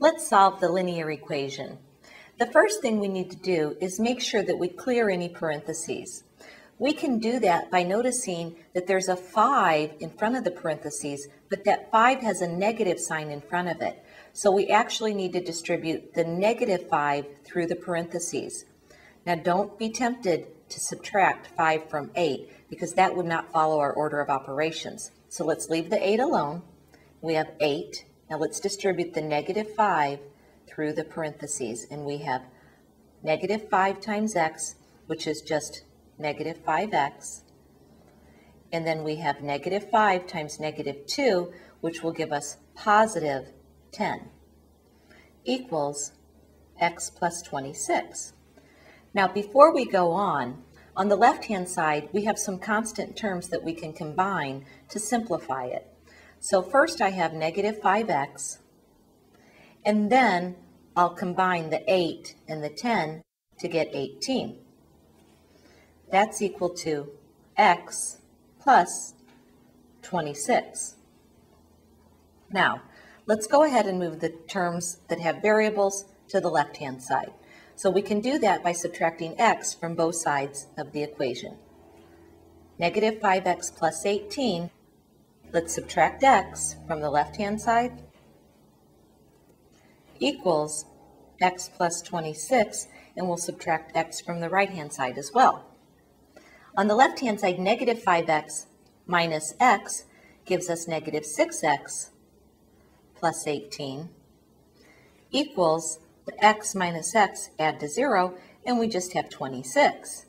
Let's solve the linear equation. The first thing we need to do is make sure that we clear any parentheses. We can do that by noticing that there's a 5 in front of the parentheses, but that 5 has a negative sign in front of it. So we actually need to distribute the negative 5 through the parentheses. Now don't be tempted to subtract 5 from 8 because that would not follow our order of operations. So let's leave the 8 alone. We have 8. Now let's distribute the negative 5 through the parentheses, and we have negative 5 times x, which is just negative 5x, and then we have negative 5 times negative 2, which will give us positive 10, equals x plus 26. Now before we go on the left-hand side, we have some constant terms that we can combine to simplify it. So first I have negative 5x, and then I'll combine the 8 and the 10 to get 18. That's equal to x plus 26. Now, let's go ahead and move the terms that have variables to the left-hand side. So we can do that by subtracting x from both sides of the equation. Negative 5x plus 18. Let's subtract x from the left-hand side equals x plus 26, and we'll subtract x from the right-hand side as well. On the left-hand side, negative 5x minus x gives us negative 6x plus 18 equals the x minus x add to 0, and we just have 26.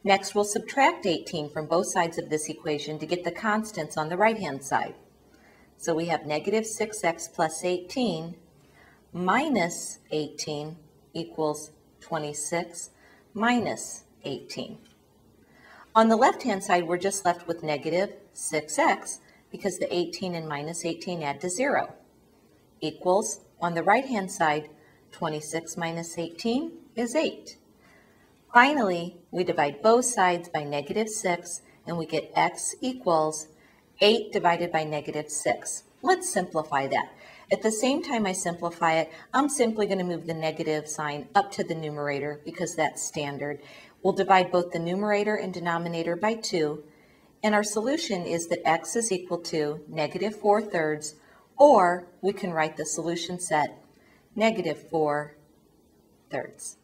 Next, we'll subtract 18 from both sides of this equation to get the constants on the right-hand side. So we have negative 6x plus 18 minus 18 equals 26 minus 18. On the left-hand side, we're just left with negative 6x because the 18 and minus 18 add to 0, equals, on the right-hand side, 26 minus 18 is 8. Finally, we divide both sides by negative 6, and we get x equals 8 divided by negative 6. Let's simplify that. At the same time I simplify it, I'm simply going to move the negative sign up to the numerator because that's standard. We'll divide both the numerator and denominator by 2, and our solution is that x is equal to negative 4/3, or we can write the solution set negative 4/3.